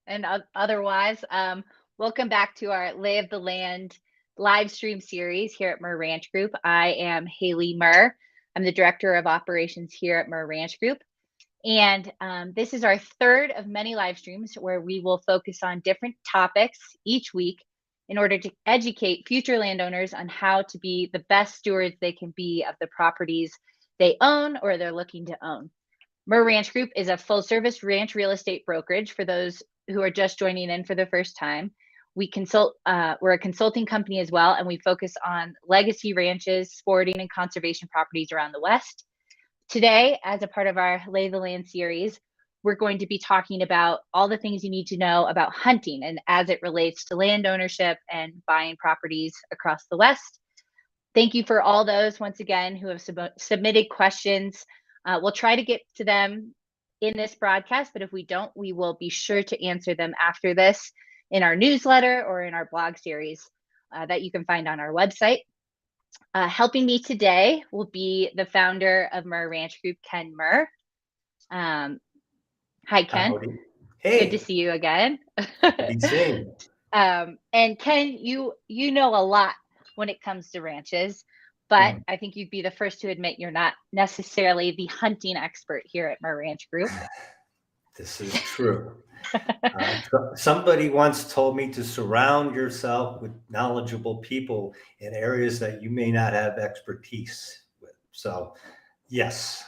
and otherwise. Welcome back to our Lay of the Land live stream series here at Mirr Ranch Group. I am Haley Mirr. I'm the Director of Operations here at Mirr Ranch Group. And this is our third of many live streams where we will focus on different topics each week in order to educate future landowners on how to be the best stewards they can be of the properties they own or they're looking to own. Mirr Ranch Group is a full-service ranch real estate brokerage for those who are just joining in for the first time. We consult, we're a consulting company as well, and we focus on legacy ranches, sporting and conservation properties around the West. Today, as a part of our Lay the Land series, we're going to be talking about all the things you need to know about hunting and as it relates to land ownership and buying properties across the West. Thank you for all those, once again, who have submitted questions. We'll try to get to them in this broadcast, but if we don't, we will be sure to answer them after this in our newsletter or in our blog series that you can find on our website. Helping me today will be the founder of Mirr Ranch Group, Ken Mirr. Hi, Ken. Howdy. Hey. Good to see you again. Be seen. And Ken, you know a lot when it comes to ranches, but I think you'd be the first to admit you're not necessarily the hunting expert here at Mirr Ranch Group. This is true. Somebody once told me to surround yourself with knowledgeable people in areas that you may not have expertise with. So, yes,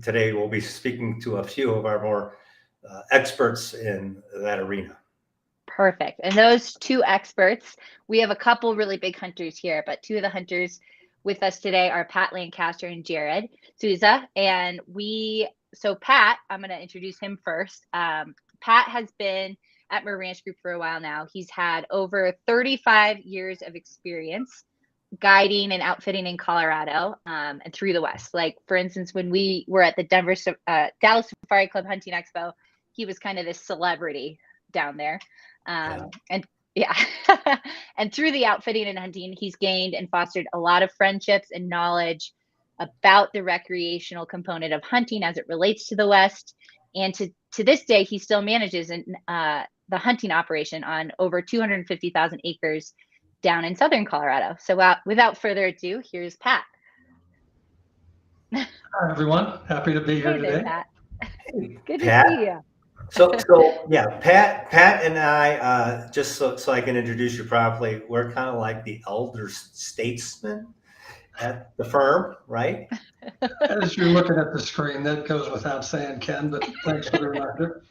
today we'll be speaking to a few of our more experts in that arena. Perfect. And those two experts, we have a couple really big hunters here, but two of the hunters with us today are Pat Lancaster and Jared Souza. And so Pat, I'm going to introduce him first. Pat has been at Mirr Ranch Group for a while now. He's had over 35 years of experience guiding and outfitting in Colorado and through the West. Like, for instance, when we were at the Dallas Safari Club Hunting Expo, he was kind of this celebrity down there. And through the outfitting and hunting, he's gained and fostered a lot of friendships and knowledge about the recreational component of hunting as it relates to the West. And to this day, he still manages the hunting operation on over 250,000 acres down in southern Colorado. So without further ado, here's Pat. Hi, everyone. Happy to be here today. There, Pat. Good Pat. to see you. So yeah, Pat and I, just so I can introduce you properly, we're kind of like the elder statesmen at the firm, right? As you're looking at the screen, that goes without saying, Ken, but thanks for the reminder.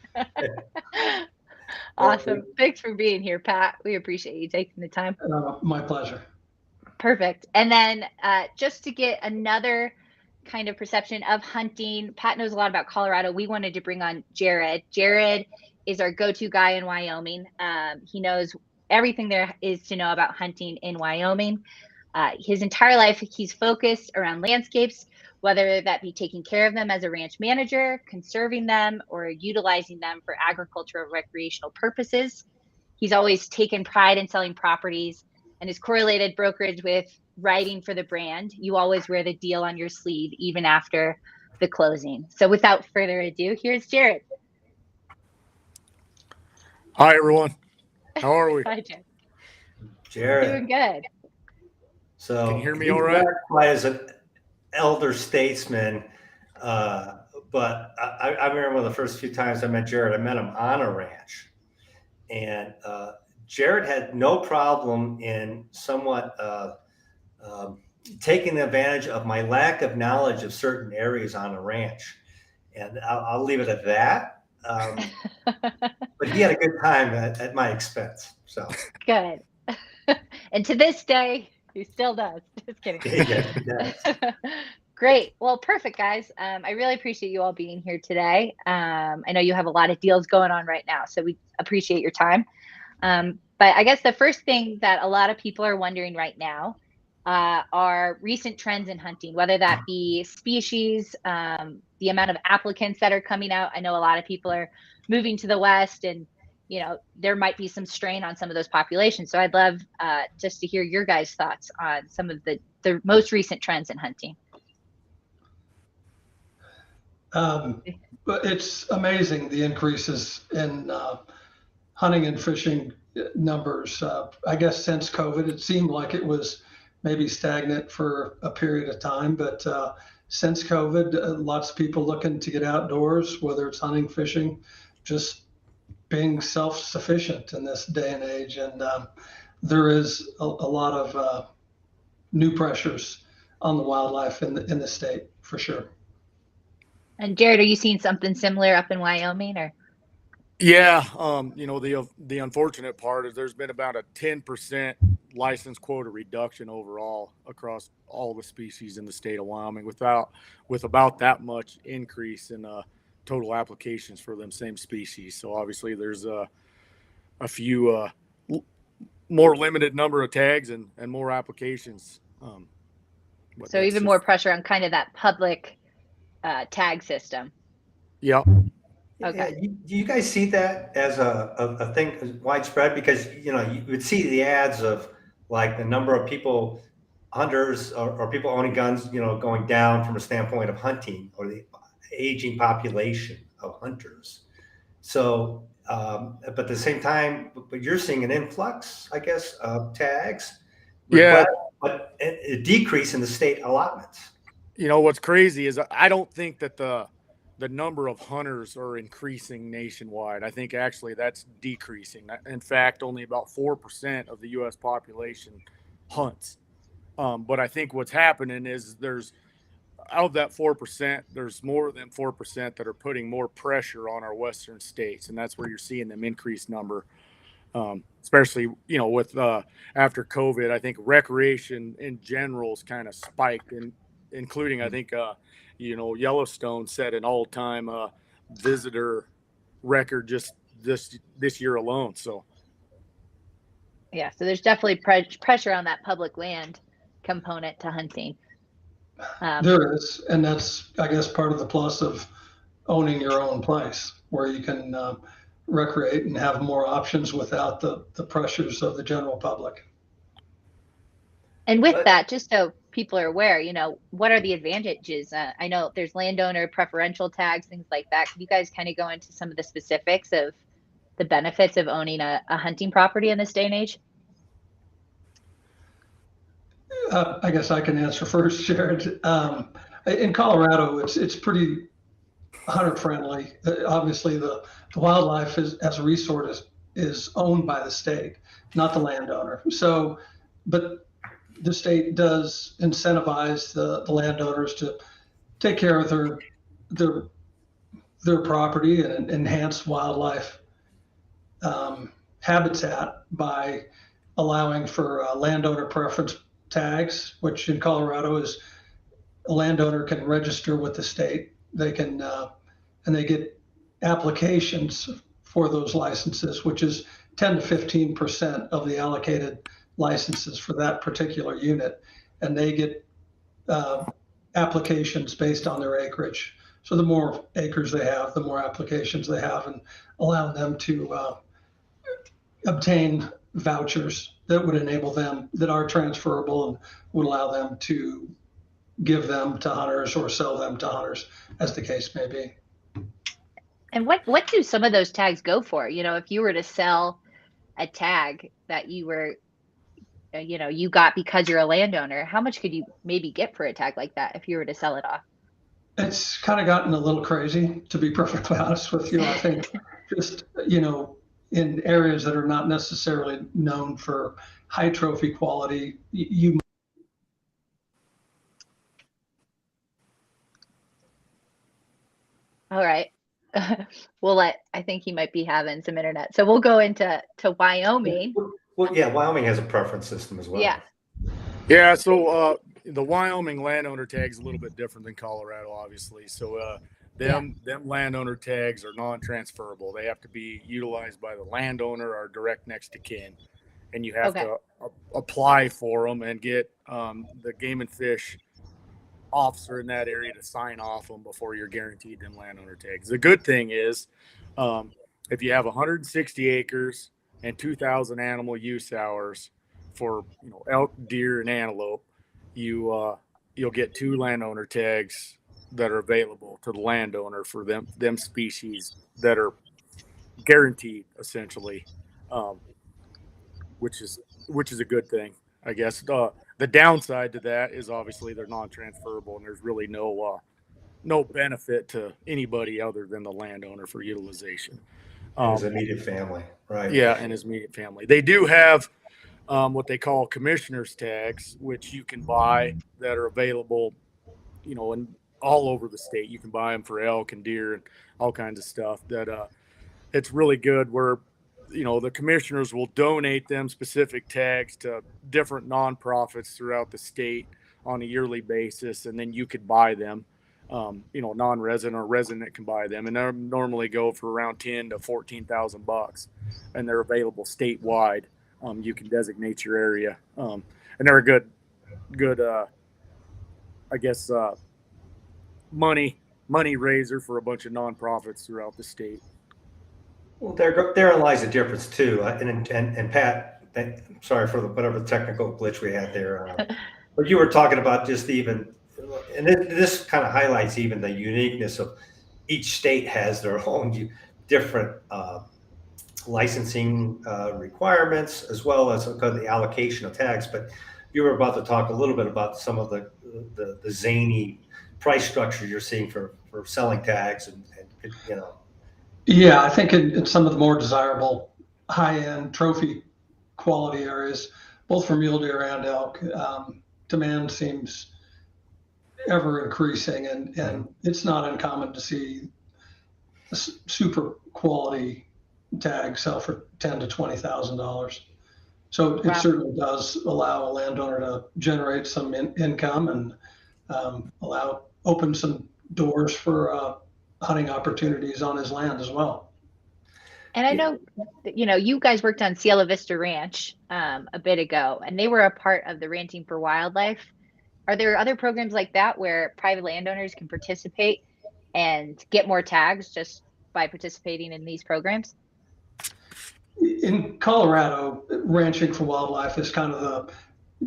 Awesome. Thanks for being here, Pat. We appreciate you taking the time. My pleasure. Perfect. And then just to get another kind of perception of hunting, Pat knows a lot about Colorado. We wanted to bring on Jared. Jared is our go-to guy in Wyoming. He knows everything there is to know about hunting in Wyoming. His entire life, he's focused around landscapes, whether that be taking care of them as a ranch manager, conserving them, or utilizing them for agricultural recreational purposes. He's always taken pride in selling properties and has correlated brokerage with writing for the brand. You always wear the deal on your sleeve, even after the closing. So without further ado, here's Jared. Hi, everyone. How are we? Hi, Jared. Jared. Doing good. So can you hear me all right? Quite as an elder statesman, but I remember one of the first few times I met Jared, I met him on a ranch. And Jared had no problem in somewhat taking advantage of my lack of knowledge of certain areas on a ranch. And I'll leave it at that. But he had a good time at my expense. So good. And to this day, he still does. Just kidding. Yeah, he does. Great. Well, perfect, guys. I really appreciate you all being here today. I know you have a lot of deals going on right now, so we appreciate your time. But I guess the first thing that a lot of people are wondering right now are recent trends in hunting, whether that be species, the amount of applicants that are coming out. I know a lot of people are moving to the West, and there might be some strain on some of those populations. So I'd love just to hear your guys' thoughts on some of the most recent trends in hunting. But it's amazing the increases in hunting and fishing numbers. I guess since COVID, it seemed like it was maybe stagnant for a period of time, but since COVID, lots of people looking to get outdoors, whether it's hunting, fishing, just being self-sufficient in this day and age. And there is a lot of new pressures on the wildlife in the state for sure. And Jared, are you seeing something similar up in Wyoming, or? Yeah, the unfortunate part is there's been about a 10% license quota reduction overall across all the species in the state of Wyoming, with about that much increase in total applications for them same species. So obviously there's a few more limited number of tags and more applications. So even more pressure on kind of that public tag system. Yeah. Okay. Yeah, do you guys see that as a thing widespread? Because, you would see the ads of like the number of people, hunters or people owning guns, going down from a standpoint of hunting, or the aging population of hunters. So, but at the same time, but you're seeing an influx, I guess, of tags. Yeah. But a decrease in the state allotments. What's crazy is I don't think that the number of hunters are increasing nationwide. I think actually that's decreasing. In fact, only about 4% of the U.S. population hunts. But I think what's happening is out of that 4%, there's more than 4% that are putting more pressure on our western states, and that's where you're seeing them increased number. Especially, with after COVID, I think recreation in general is kind of spiked, including I think Yellowstone set an all-time visitor record just this year alone. So yeah, so there's definitely pressure on that public land component to hunting. There is, and that's, I guess, part of the plus of owning your own place, where you can recreate and have more options without the pressures of the general public. And with that, just so people are aware, what are the advantages? I know there's landowner preferential tags, things like that. Can you guys kind of go into some of the specifics of the benefits of owning a hunting property in this day and age? I guess I can answer first, Jared. In Colorado, it's pretty hunter friendly. Obviously, the wildlife as a resource is owned by the state, not the landowner. So, but the state does incentivize the landowners to take care of their property and enhance wildlife habitat by allowing for landowner preference tags, which in Colorado is a landowner can register with the state. They can and they get applications for those licenses, which is 10 to 15% of the allocated licenses for that particular unit, and they get applications based on their acreage. So the more acres they have, the more applications they have, and allowing them to obtain vouchers that would enable them, that are transferable, and would allow them to give them to hunters or sell them to hunters, as the case may be. And what do some of those tags go for? If you were to sell a tag that you were you got because you're a landowner, how much could you maybe get for a tag like that if you were to sell it off? It's kind of gotten a little crazy, to be perfectly honest with you. I think just, in areas that are not necessarily known for high trophy quality, you. All right. I think he might be having some internet. So we'll go into Wyoming. Well, yeah, Wyoming has a preference system as well. Yeah. Yeah, so the Wyoming landowner tag is a little bit different than Colorado, obviously. So them landowner tags are non-transferable. They have to be utilized by the landowner or direct next to kin, and you have to apply for them and get the game and fish officer in that area to sign off them before you're guaranteed them landowner tags. The good thing is, if you have 160 acres and 2,000 animal use hours for elk, deer, and antelope, you'll get 2 landowner tags that are available to the landowner for them species that are guaranteed essentially, um, which is a good thing, I guess. The downside to that is obviously they're non-transferable, and there's really no benefit to anybody other than the landowner for utilization. His immediate family, right? Yeah, and his immediate family. They do have what they call commissioner's tags, which you can buy that are available, in all over the state. You can buy them for elk and deer and all kinds of stuff. That it's really good. Where the commissioners will donate them specific tags to different nonprofits throughout the state on a yearly basis, and then you could buy them. Non-resident or resident can buy them, and they normally go for around $10,000 to $14,000, and they're available statewide. You can designate your area, and they're a good, I guess, money raiser for a bunch of nonprofits throughout the state. Well, therein lies the difference too. And Pat, sorry for whatever technical glitch we had there. But you were talking about just even, and this kind of highlights even the uniqueness of each state has their own different licensing requirements, as well as the allocation of tags. But you were about to talk a little bit about some of the zany price structure you're seeing for selling tags, and Yeah, I think in some of the more desirable high-end trophy quality areas, both for mule deer and elk, demand seems ever increasing, and it's not uncommon to see a super quality tag sell for $10,000 to $20,000. So it certainly does allow a landowner to generate some income and open some doors for hunting opportunities on his land as well. And I know, you guys worked on Cielo Vista Ranch a bit ago, and they were a part of the Ranching for Wildlife. Are there other programs like that where private landowners can participate and get more tags just by participating in these programs? In Colorado, Ranching for Wildlife is kind of the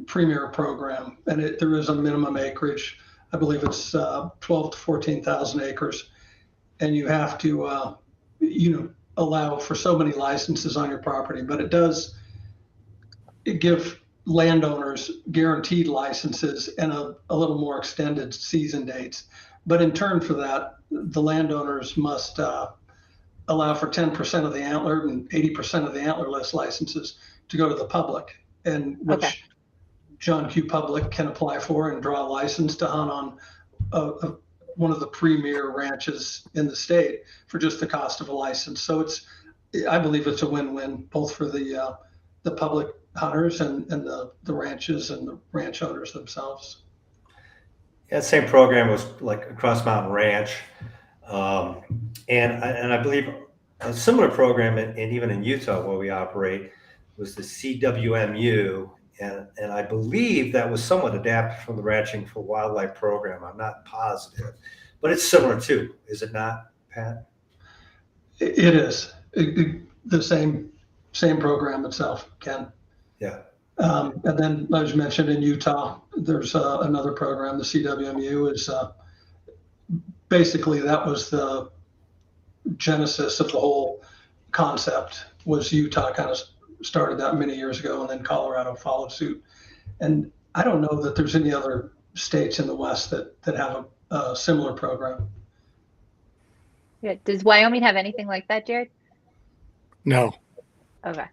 premier program, and there is a minimum acreage. I believe it's 12 to 14,000 acres, and you have to, allow for so many licenses on your property. But it give landowners guaranteed licenses and a little more extended season dates. But in turn for that, the landowners must allow for 10% of the antlered and 80% of the antlerless licenses to go to the public, and which John Q. Public can apply for and draw a license to hunt on one of the premier ranches in the state for just the cost of a license. So I believe it's a win-win, both for the public hunters and the ranches and the ranch owners themselves. Yeah, same program was like Cross Mountain Ranch. And I believe a similar program, and even in Utah where we operate, was the CWMU. And I believe that was somewhat adapted from the Ranching for Wildlife program. I'm not positive, but it's similar too, is it not, Pat? It is the same program itself, Ken. Yeah. And then, as mentioned, in Utah, there's another program. The CWMU is basically, that was the genesis of the whole concept. Was Utah kind of started that many years ago, and then Colorado followed suit. And I don't know that there's any other states in the West that have a similar program. Yeah. Does Wyoming have anything like that, Jared? No. Okay.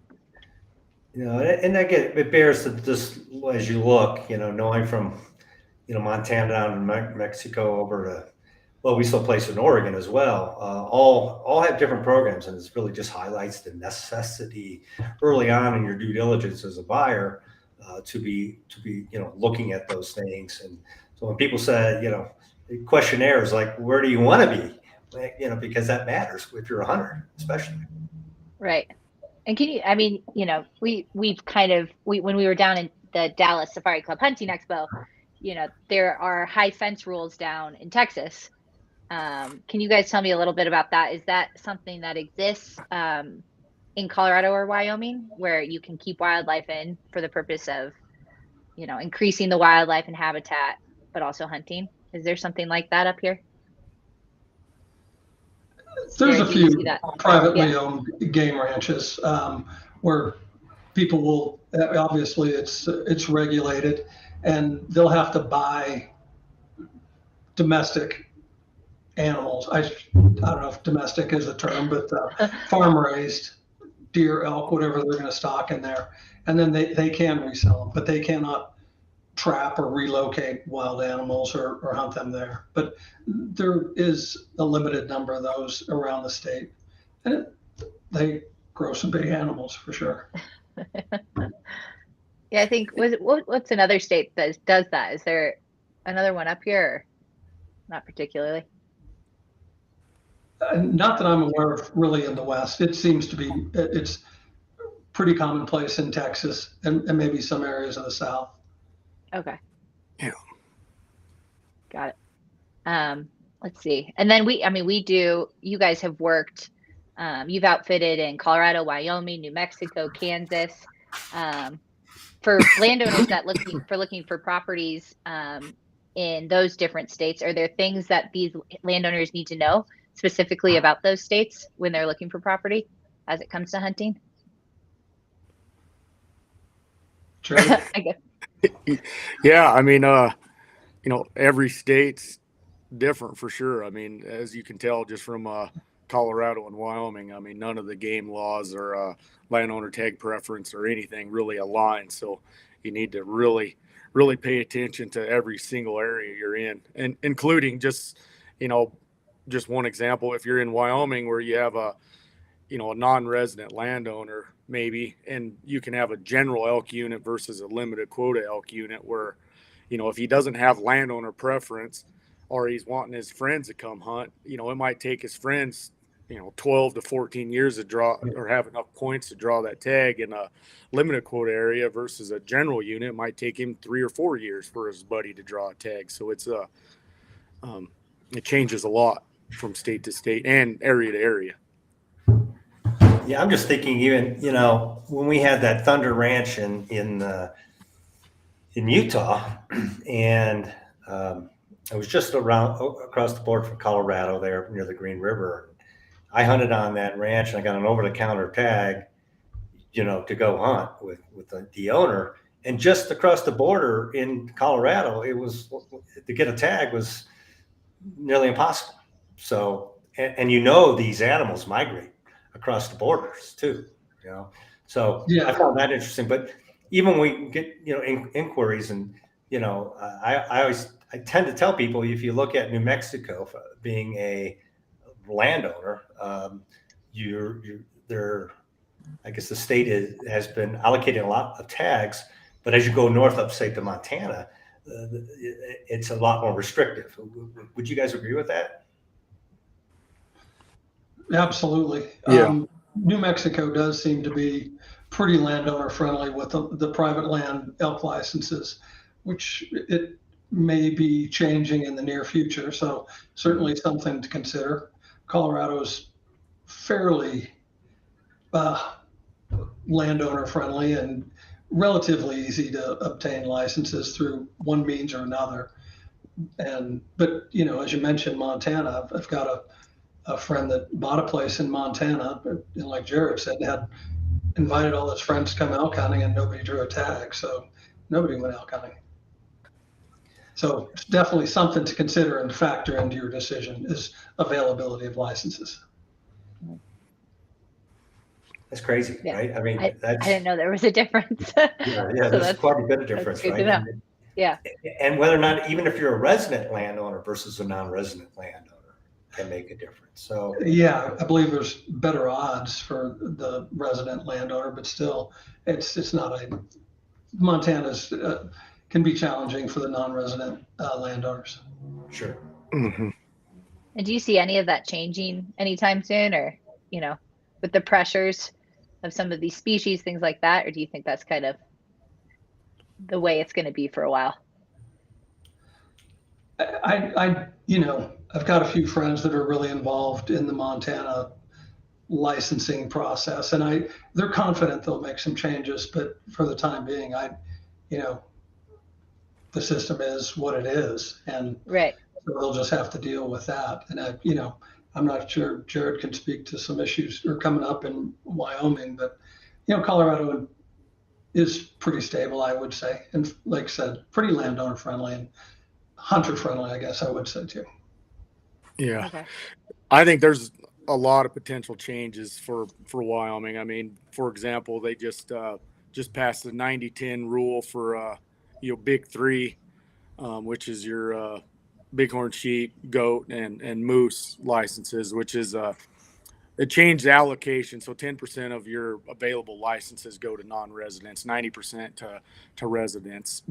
And again, it bears just as you look, knowing from, Montana down to Mexico over to, well, we still place in Oregon as well. All have different programs, and this really just highlights the necessity early on in your due diligence as a buyer to be looking at those things. And so when people say, the questionnaire is like, where do you want to be? Because that matters if you're a hunter, especially. Right. And can you, we've when we were down in the Dallas Safari Club Hunting Expo, there are high fence rules down in Texas. Can you guys tell me a little bit about that? Is that something that exists in Colorado or Wyoming, where you can keep wildlife in for the purpose of, increasing the wildlife and habitat, but also hunting? Is there something like that up here? There's a do you few see that? privately owned game ranches where people will, obviously it's regulated, and they'll have to buy domestic animals. I don't know if domestic is a term, but farm raised deer, elk, whatever they're going to stock in there. And then they can resell them, but they cannot trap or relocate wild animals or hunt them there. But there is a limited number of those around the state. And they grow some big animals for sure. Yeah, I think what's another state that does that? Is there another one up here? Or not particularly. Not that I'm aware of really in the West. It seems to be, it's pretty commonplace in Texas and maybe some areas of the South. Okay. Yeah. Got it. Let's see. And then you guys have worked, you've outfitted in Colorado, Wyoming, New Mexico, Kansas, for landowners that looking for properties, in those different states. Are there things that these landowners need to know specifically about those states when they're looking for property as it comes to hunting? Sure. I guess. Yeah, I mean, every state's different for sure. I mean, as you can tell just from Colorado and Wyoming, I mean, none of the game laws or landowner tag preference or anything really align. So you need to really pay attention to every single area you're in, and including just one example. If you're in Wyoming where you have a non-resident landowner maybe, and you can have a general elk unit versus a limited quota elk unit where, if he doesn't have landowner preference or he's wanting his friends to come hunt, it might take his friends, 12 to 14 years to draw or have enough points to draw that tag in a limited quota area versus a general unit. It might take him 3 or 4 years for his buddy to draw a tag. So it's it changes a lot from state to state and area to area. Yeah, I'm just thinking even, when we had that Thunder Ranch in Utah, and I was just across the board from Colorado there near the Green River. I hunted on that ranch and I got an over-the-counter tag, to go hunt with the owner. And just across the border in Colorado, it was, to get a tag was nearly impossible. So, and these animals migrate across the borders too, So yeah. I found that interesting. But even when we get, inquiries, and, I tend to tell people, if you look at New Mexico being a landowner, I guess the state has been allocating a lot of tags, but as you go north up, say, to Montana, it's a lot more restrictive. Would you guys agree with that? Absolutely. Yeah. New Mexico does seem to be pretty landowner friendly with the private land elk licenses, which it may be changing in the near future. So certainly something to consider. Colorado's fairly landowner friendly and relatively easy to obtain licenses through one means or another. But as you mentioned, Montana, I've got a friend that bought a place in Montana, and like Jared said, had invited all his friends to come elk hunting, and nobody drew a tag, so nobody went elk hunting. So it's definitely something to consider and factor into your decision is availability of licenses. That's crazy, Yeah. right? I mean, I didn't know there was a difference. yeah, there's quite a bit of difference, right? And, yeah. And whether or not, even if you're a resident landowner versus a non-resident landowner, can make a difference. So yeah, I believe there's better odds for the resident landowner, but still, it's not Montana's can be challenging for the non-resident landowners. Sure. Mm-hmm. And do you see any of that changing anytime soon, or with the pressures of some of these species, things like that, or do you think that's kind of the way it's going to be for a while? I've got a few friends that are really involved in the Montana licensing process, and they're confident they'll make some changes, but for the time being, the system is what it is, and right. so they'll just have to deal with that. And I'm not sure Jared can speak to some issues that are coming up in Wyoming, but Colorado is pretty stable, I would say, and like I said, pretty landowner friendly and hunter friendly, I guess I would say too. Yeah. Okay. I think there's a lot of potential changes for Wyoming. I mean, for example, they just passed the 90-10 rule for big three, which is your bighorn sheep, goat, and moose licenses, which is it changed the allocation. So 10% of your available licenses go to non-residents, 90% to residents.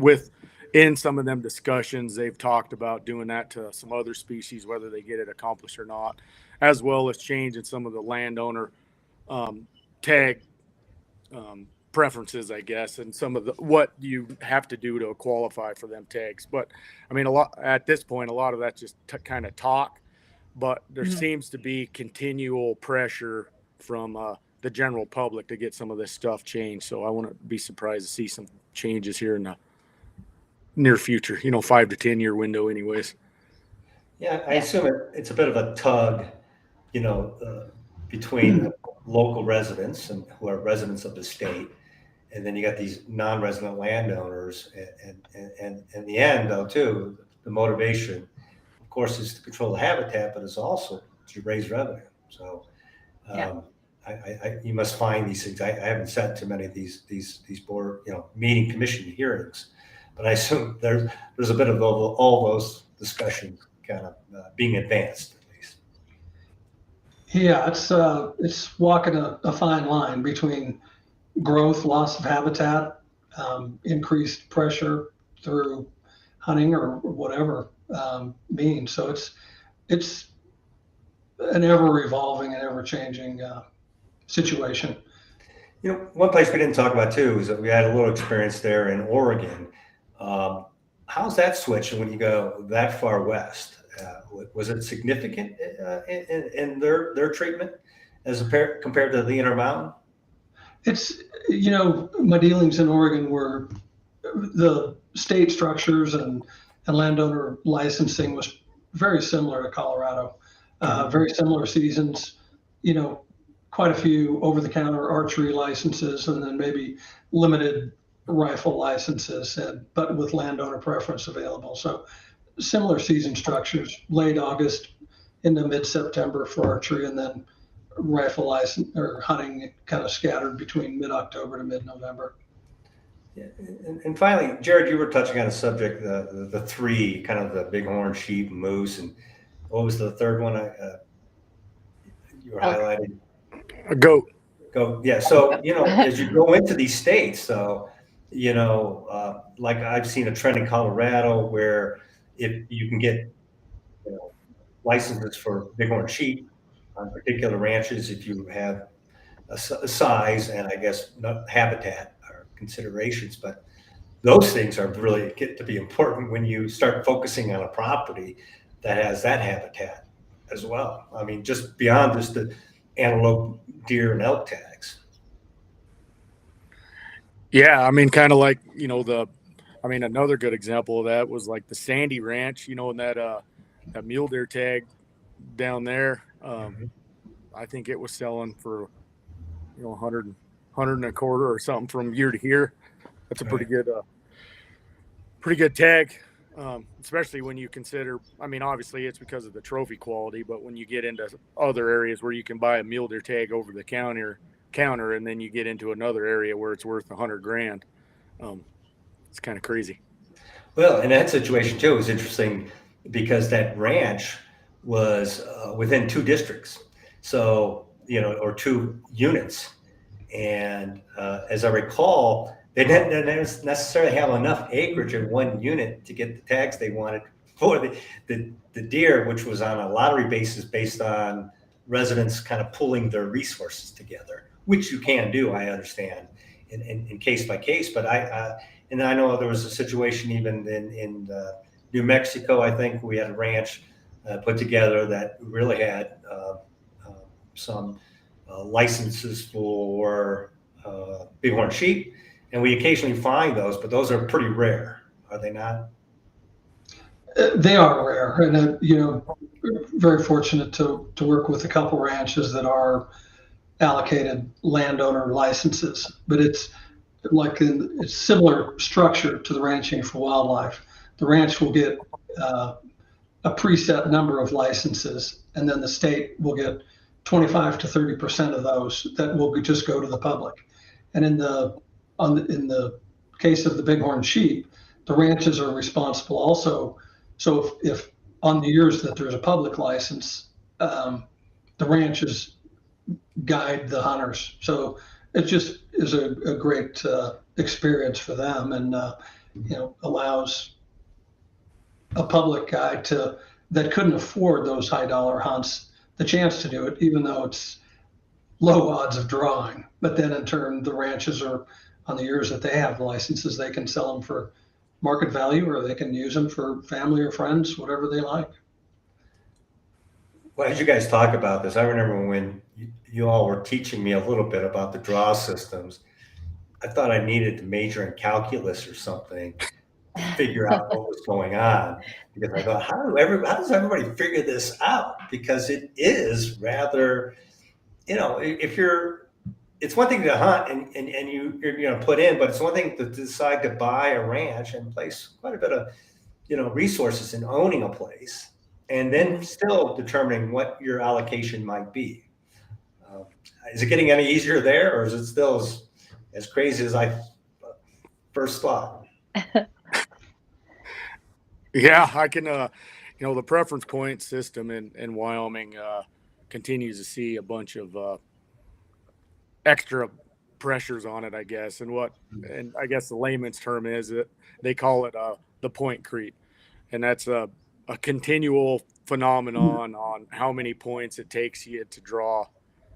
In some of them discussions, they've talked about doing that to some other species, whether they get it accomplished or not, as well as changing some of the landowner tag preferences, I guess, and some of what you have to do to qualify for them tags. But I mean, at this point, a lot of that's just kind of talk, but there seems to be continual pressure from the general public to get some of this stuff changed. So I wouldn't be surprised to see some changes here in the near future, 5 to 10 year window anyways. Yeah, I assume it's a bit of a tug, between local residents and who are residents of the state, and then you got these non-resident landowners. And in the end, though, too, the motivation, of course, is to control the habitat, but it's also to raise revenue. So, you must find these things. I haven't sat to many of these board, meeting commission hearings, but I assume there's a bit of all those discussions kind of being advanced at least. Yeah, it's walking a fine line between growth, loss of habitat, increased pressure through hunting or whatever means. So it's an ever evolving and ever changing situation. One place we didn't talk about too is that we had a little experience there in Oregon. How's that switching when you go that far west? Was it significant in their treatment as compared to the Intermountain? It's, my dealings in Oregon were the state structures and landowner licensing was very similar to Colorado. Very similar seasons, quite a few over-the-counter archery licenses, and then maybe limited rifle licenses, but with landowner preference available. So similar season structures, late August into mid-September for archery, and then rifle license or hunting kind of scattered between mid-October to mid-November. Yeah. And finally, Jared, you were touching on a subject, the three, kind of the bighorn sheep, moose, and what was the third one you were highlighting? A goat. Goat. Yeah. So, as you go into these states, so, like I've seen a trend in Colorado where if you can get licenses for bighorn sheep on particular ranches, if you have a size and I guess not habitat or considerations, but those things are really get to be important when you start focusing on a property that has that habitat as well. I mean, just beyond just the antelope, deer, and elk tags. Yeah, I mean, kind of like another good example of that was like the Sandy Ranch, and that mule deer tag down there. I think it was selling for 100 and a quarter or something from year to year. That's a pretty good tag, especially when you consider. I mean, obviously it's because of the trophy quality, but when you get into other areas where you can buy a mule deer tag over the counter, and then you get into another area where it's worth $100,000, it's kind of crazy. Well, in that situation too, it was interesting because that ranch was within 2 districts, so or 2 units, and as I recall, they didn't necessarily have enough acreage in one unit to get the tags they wanted for the deer, which was on a lottery basis based on residents kind of pulling their resources together, which you can do, I understand, in case by case. But I know there was a situation even in New Mexico. I think we had a ranch put together that really had some licenses for bighorn sheep, and we occasionally find those, but those are pretty rare, are they not? They are rare, and very fortunate to work with a couple ranches that are allocated landowner licenses, but it's it's similar structure to the ranching for wildlife. The ranch will get a preset number of licenses, and then the state will get 25 to 30% of those that will just go to the public. And in the case of the bighorn sheep, the ranches are responsible also. So if on the years that there's a public license, the ranches guide the hunters. So it just is a great experience for them, and allows a public guy that couldn't afford those high dollar hunts the chance to do it, even though it's low odds of drawing. But then in turn, the ranches are on the years that they have licenses, they can sell them for market value, or they can use them for family or friends, whatever they like. Well, as you guys talk about this, I remember when you all were teaching me a little bit about the draw systems. I thought I needed to major in calculus or something to figure out what was going on, because I thought, how does everybody figure this out? Because it is rather, it's one thing to hunt and you're going to put in, but it's one thing to decide to buy a ranch and place quite a bit of, resources in owning a place, and then still determining what your allocation might be. Is it getting any easier there, or is it still as crazy as I first thought? Yeah, I can, the preference point system in Wyoming continues to see a bunch of extra pressures on it, I guess. And I guess the layman's term is that they call it the point creep. And that's a continual phenomenon on how many points it takes you to draw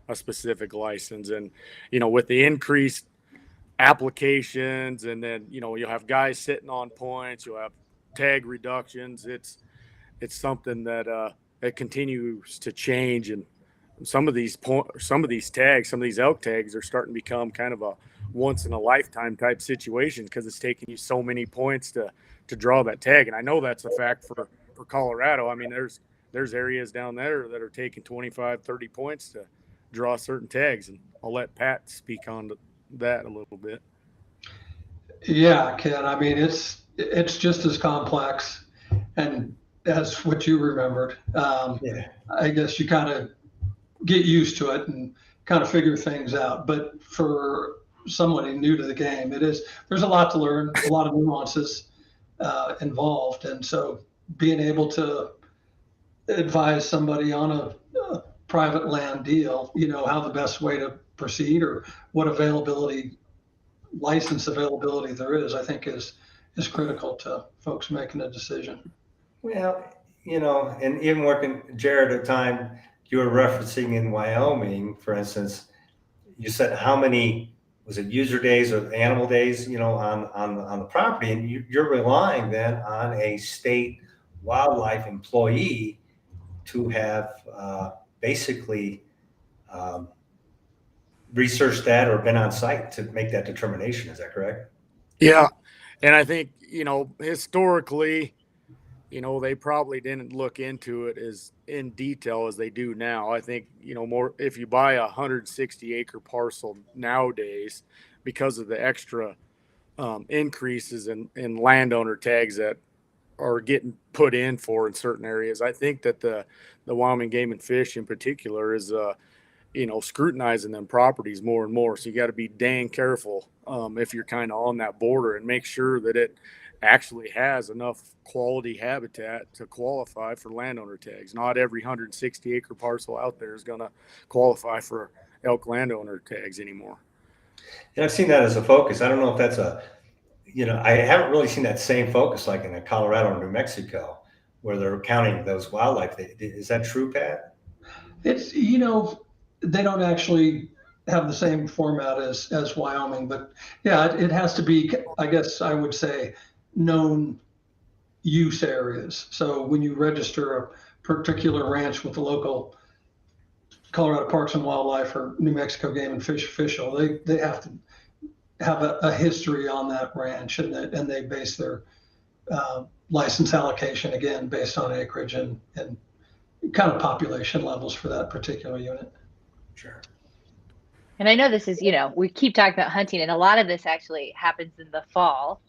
a specific license. And, with the increased applications, and then, you'll have guys sitting on points, you'll have tag reductions. It's something that it continues to change, and some of these tags, some of these elk tags are starting to become kind of a once in a lifetime type situation, because it's taking you so many points to draw that tag. And I know that's a fact for Colorado. I mean, there's areas down there that are taking 25, 30 points to draw certain tags, and I'll let Pat speak on that a little bit. Yeah, Ken. I mean, it's just as complex, and as what you remembered. Yeah. I guess you kind of get used to it and kind of figure things out. But for somebody new to the game, there's a lot to learn, a lot of nuances involved, and so being able to advise somebody on a private land deal, how the best way to proceed, or what license availability there is, I think is critical to folks making a decision. Well, and even working, Jared, at a time you were referencing in Wyoming, for instance, you said how many, was it user days or animal days, on the property, and you're relying then on a state wildlife employee to have basically researched that or been on site to make that determination. Is that correct? Yeah. And I think, historically, they probably didn't look into it as in detail as they do now. I think, more if you buy a 160 acre parcel nowadays, because of the extra increases in landowner tags that are getting put in for in certain areas, I think that the Wyoming Game and Fish in particular is, scrutinizing them properties more and more. So you got to be dang careful if you're kind of on that border, and make sure that it actually has enough quality habitat to qualify for landowner tags. Not every 160 acre parcel out there is going to qualify for elk landowner tags anymore. And I've seen that as a focus. I don't know if that's I haven't really seen that same focus like in Colorado or New Mexico, where they're counting those wildlife. Is that true, Pat? It's, they don't actually have the same format as Wyoming, but yeah, it has to be, I guess I would say, known use areas. So when you register a particular ranch with the local Colorado Parks and Wildlife or New Mexico Game and Fish official, they have to have a history on that ranch, and they base their license allocation again based on acreage and kind of population levels for that particular unit. Sure. And I know this is, we keep talking about hunting, and a lot of this actually happens in the fall.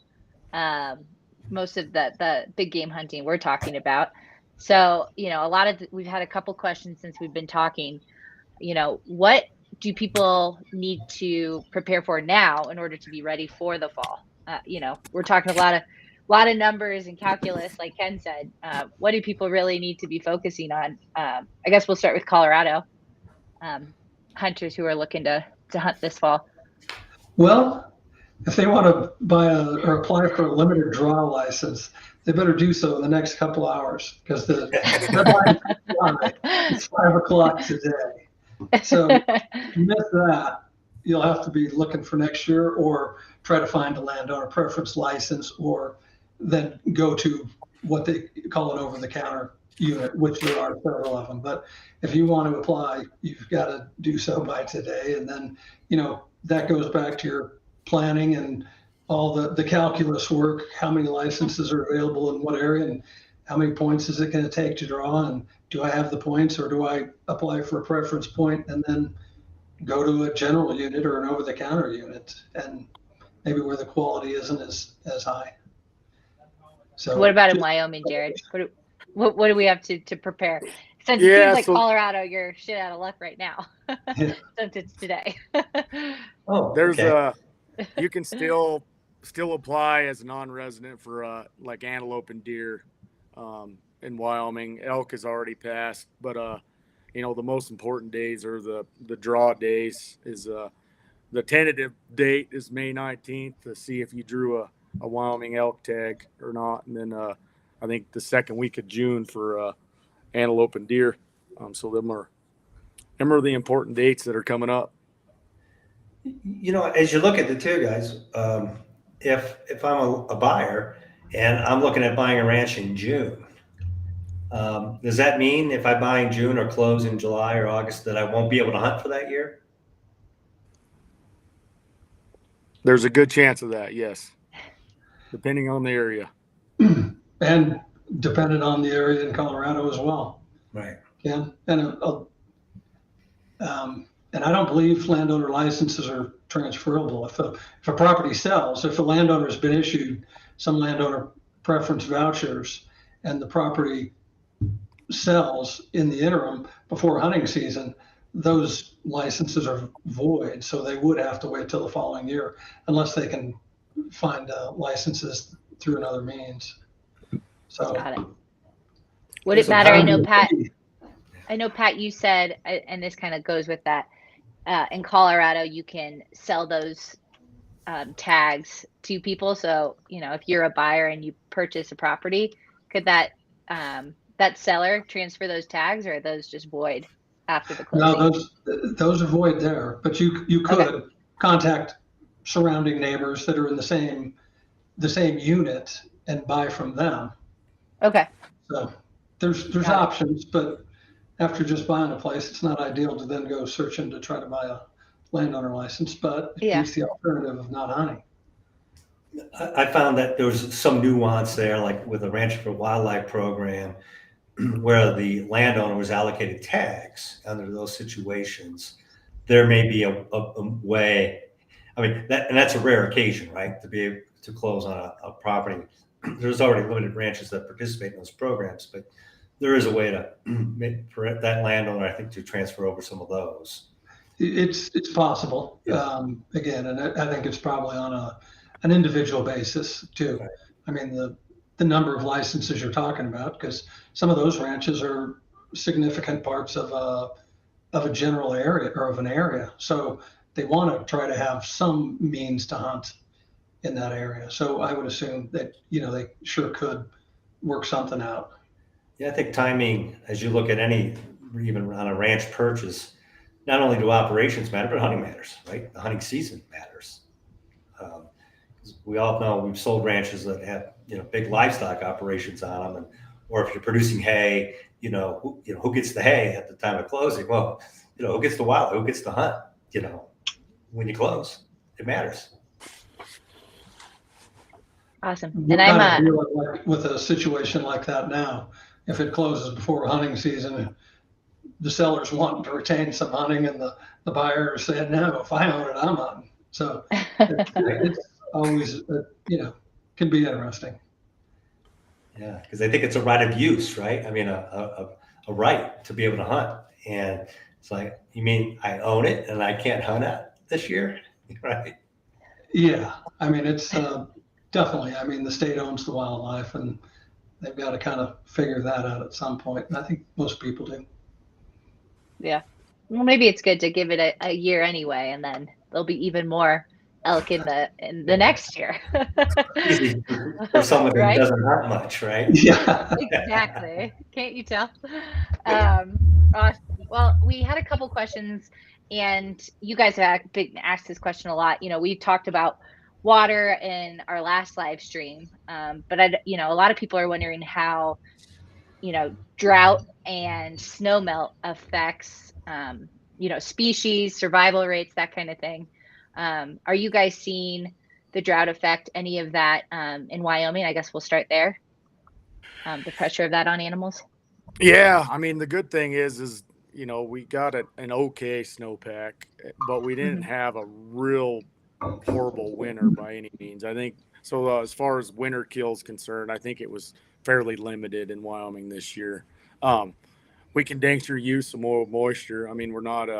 Most of the big game hunting we're talking about. So, we've had a couple questions since we've been talking. What do people need to prepare for now in order to be ready for the fall? We're talking a lot of numbers and calculus, like Ken said. What do people really need to be focusing on? I guess we'll start with Colorado. Hunters who are looking to hunt this fall. Well, if they want to buy or apply for a limited draw license, they better do so in the next couple hours, because the deadline is 5 o'clock today. So if you miss that, you'll have to be looking for next year, or try to find a landowner preference license, or then go to what they call an over-the-counter unit, which there are several of them. But if you want to apply, you've got to do so by today. And then, that goes back to your planning and all the calculus work. How many licenses are available in what area, and how many points is it going to take to draw? And do I have the points, or do I apply for a preference point and then go to a general unit or an over-the-counter unit, and maybe where the quality isn't as high? So what about in Wyoming, Jared? What do we have to prepare? Since it seems like Colorado, you're shit out of luck right now. Yeah. Since it's today. Oh, There's okay. you can still apply as a non-resident for like antelope and deer in Wyoming. Elk is already passed, but the most important days are the draw days. Is the tentative date is May 19th to see if you drew a Wyoming elk tag or not, and then I think the second week of June for antelope and deer. So them are the important dates that are coming up. As you look at the two, guys, if I'm a buyer and I'm looking at buying a ranch in June, does that mean if I buy in June or close in July or August that I won't be able to hunt for that year? There's a good chance of that, yes, depending on the area. And dependent on the area in Colorado as well. Right. Yeah. And I don't believe landowner licenses are transferable. If a property sells, if a landowner has been issued some landowner preference vouchers and the property sells in the interim before hunting season, those licenses are void. So they would have to wait till the following year, unless they can find licenses through another means. So got it. Would it matter? I know, Pat, you said, and this kind of goes with that, in Colorado, you can sell those tags to people. So, if you're a buyer and you purchase a property, could that seller transfer those tags, or are those just void after the closing? No, those are void there, but you could contact surrounding neighbors that are in the same unit and buy from them. Okay. So there's options, but after just buying a place, it's not ideal to then go searching to try to buy a landowner license, but it's the alternative of not hunting. I found that there was some nuance there, like with the Ranch for Wildlife program, where the landowner was allocated tags under those situations. There may be a way. I mean, that's a rare occasion, right? To be able to close on a property. There's already limited ranches that participate in those programs, but there is a way for that landowner, I think, to transfer over some of those. It's possible. Yeah. Again, and I think it's probably on an individual basis too. Right. I mean, the number of licenses you're talking about, because some of those ranches are significant parts of a general area or of an area. So they want to try to have some means to hunt in that area. So I would assume that, they sure could work something out. Yeah, I think timing, as you look at even on a ranch purchase, not only do operations matter, but hunting matters, right? The hunting season matters. We all know we've sold ranches that have, big livestock operations on them, or if you're producing hay, who gets the hay at the time of closing? Well, who gets the wild, who gets the hunt? When you close, it matters. Awesome. And I'm with a situation like that now. if it closes before hunting season, the seller's wanting to retain some hunting, and the buyer said, no, if I own it, I'm hunting. So it's always, can be interesting. Yeah, because I think it's a right of use, right? I mean, a right to be able to hunt. And it's like, you mean I own it and I can't hunt it this year? Right? Yeah, I mean, it's definitely, I mean, the state owns the wildlife, and they've got to kind of figure that out at some point. And I think most people do. Yeah. Well, maybe it's good to give it a year anyway, and then there'll be even more elk in the next year. Easy for someone that Right? doesn't hunt much, right? Yeah. Exactly. Can't you tell? Well, we had a couple questions, and you guys have been asked this question a lot. We talked about water in our last live stream, but a lot of people are wondering how drought and snow melt affects species, survival rates, that kind of thing. Are you guys seeing the drought affect any of that in Wyoming? I guess we'll start there. The pressure of that on animals. Yeah, I mean, the good thing is we got an okay snowpack, but we didn't have a real horrible winter by any means. I think so. As far as winter kills concerned, I think it was fairly limited in Wyoming this year. We can dang sure use some more moisture. I mean, we're not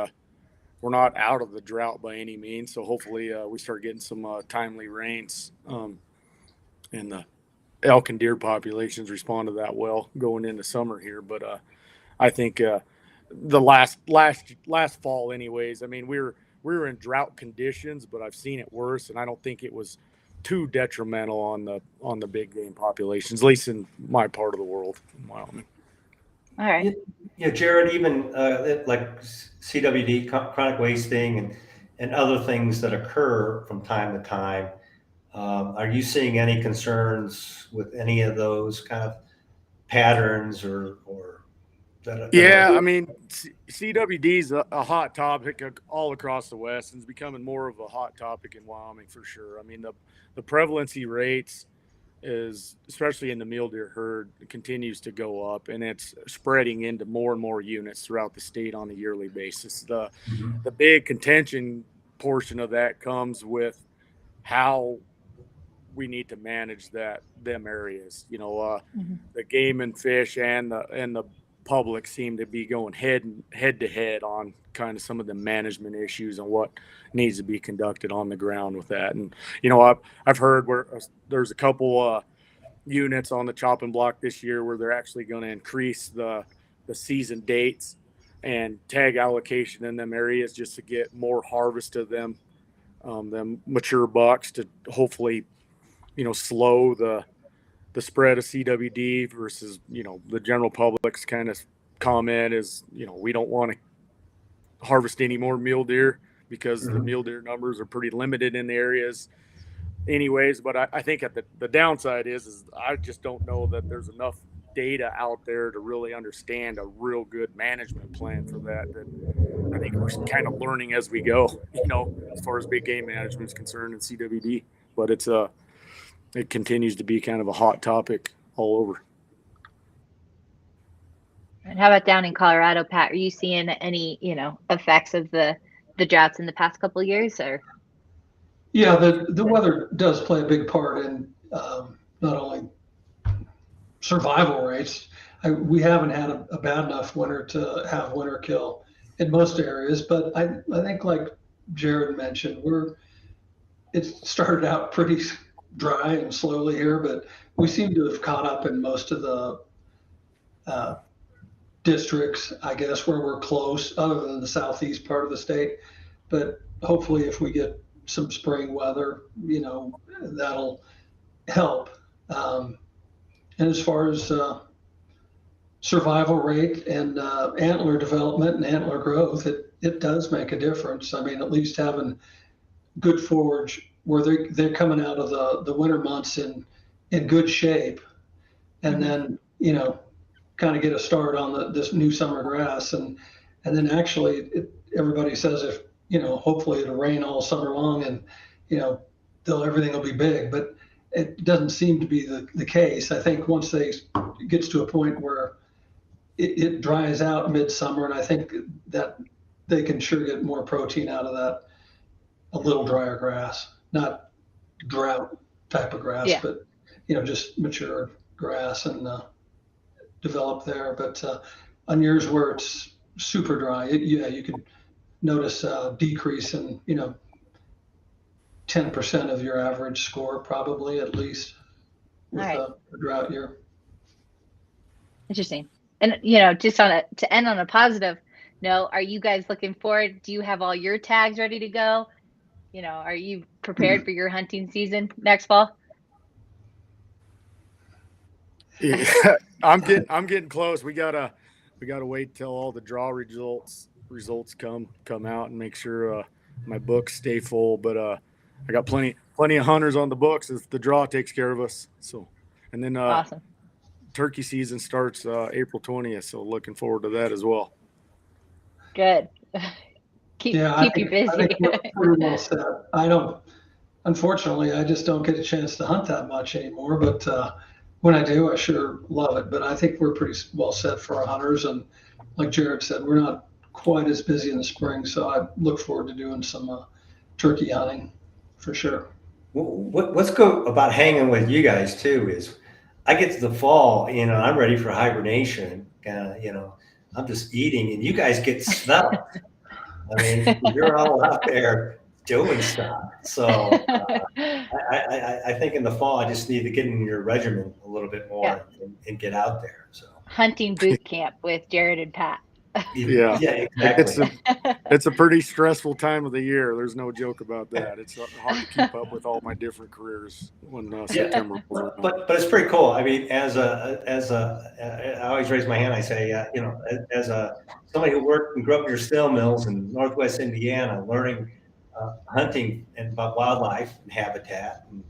out of the drought by any means. So hopefully we start getting some timely rains, and the elk and deer populations respond to that well going into summer here. But I think the last fall, anyways. I mean, we were in drought conditions, but I've seen it worse, and I don't think it was too detrimental on the big game populations, at least in my part of the world, in Wyoming. All right. Yeah, Jared, even like CWD, chronic wasting, and other things that occur from time to time. Are you seeing any concerns with any of those kind of patterns or that? Yeah, I mean, CWD is a hot topic all across the West, and it's becoming more of a hot topic in Wyoming for sure. I mean, the prevalency rates is, especially in the mule deer herd, continues to go up, and it's spreading into more and more units throughout the state on a yearly basis. The big contention portion of that comes with how we need to manage them areas. The game and fish and the public seem to be going head to head on kind of some of the management issues and what needs to be conducted on the ground with that. And I've heard where there's a couple units on the chopping block this year where they're actually going to increase the season dates and tag allocation in them areas just to get more harvest of them mature bucks to hopefully slow the spread of CWD versus, the general public's kind of comment is, we don't want to harvest any more mule deer because the mule deer numbers are pretty limited in the areas anyways. But I think at the downside is I just don't know that there's enough data out there to really understand a real good management plan for that. I think we're kind of learning as we go, as far as big game management is concerned in CWD, but it continues to be kind of a hot topic all over. And how about down in Colorado, Pat? Are you seeing any, effects of the droughts in the past couple of years, or? Yeah, the weather does play a big part in not only survival rates. We haven't had a bad enough winter to have winter kill in most areas, but I think, like Jared mentioned, it started out pretty dry and slowly here, but we seem to have caught up in most of the districts, I guess, where we're close, other than the southeast part of the state. But hopefully if we get some spring weather, that'll help. And as far as survival rate and antler development and antler growth, it does make a difference. I mean, at least having good forage where they're coming out of the winter months in good shape, and then kind of get a start on this new summer grass, and then actually everybody says if hopefully it'll rain all summer long and everything will be big, but it doesn't seem to be the case. I think once it gets to a point where it dries out midsummer, and I think that they can sure get more protein out of that, a little drier grass, not drought type of grass, Yeah. but just mature grass and develop there. But on yours where it's super dry, you can notice a decrease in 10% of your average score, probably at least, with All right. a drought year. Interesting. And just to end on a positive note, are you guys looking forward? Do you have all your tags ready to go? Are you prepared for your hunting season next fall? Yeah, I'm getting close. We gotta wait till all the draw results come out and make sure my books stay full. But I got plenty of hunters on the books if the draw takes care of us. So, and then Awesome. turkey season starts April 20th. So looking forward to that as well. Good. keep you busy. I think we're pretty well set. Unfortunately, I just don't get a chance to hunt that much anymore, but when I do, I sure love it. But I think we're pretty well set for our hunters. And like Jared said, we're not quite as busy in the spring. So I look forward to doing some turkey hunting for sure. What's good about hanging with you guys too is I get to the fall, I'm ready for hibernation. I'm just eating, and you guys get stuffed. I mean, you're all out there doing stuff. So I think in the fall, I just need to get in your regimen a little bit more and get out there. So Hunting boot camp with Jared and Pat. Yeah, exactly. It's a pretty stressful time of the year. There's no joke about that. It's hard to keep up with all my different careers when September rolls around. But it's pretty cool. I mean, I always raise my hand. I say, as somebody who worked and grew up near steel mills in Northwest Indiana, learning hunting and about wildlife and habitat, and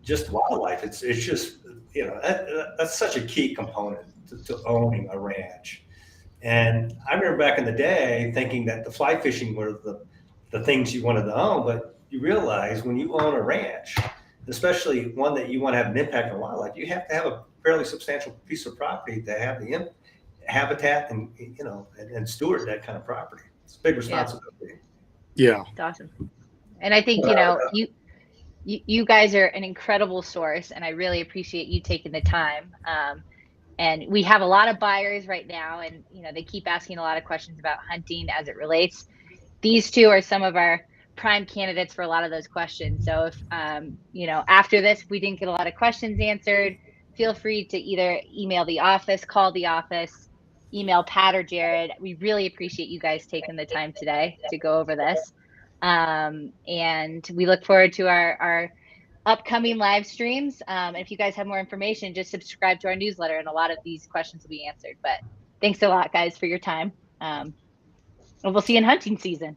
just wildlife. It's just that's such a key component to owning a ranch. And I remember back in the day thinking that the fly fishing were the things you wanted to own, but you realize when you own a ranch, especially one that you want to have an impact on wildlife, you have to have a fairly substantial piece of property to have the habitat and and steward that kind of property. It's a big responsibility. Yeah, It's awesome. And I think you guys are an incredible source, and I really appreciate you taking the time. And we have a lot of buyers right now, and they keep asking a lot of questions about hunting as it relates. These two are some of our prime candidates for a lot of those questions. So if after this, if we didn't get a lot of questions answered, feel free to either email the office, call the office, email Pat or Jared. We really appreciate you guys taking the time today to go over this. And we look forward to our upcoming live streams. If you guys have more information, just subscribe to our newsletter and a lot of these questions will be answered. But thanks a lot, guys, for your time. And we'll see you in hunting season.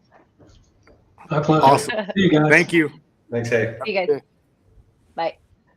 My pleasure. Awesome. See you guys. Thank you. Thanks, hey. See you guys.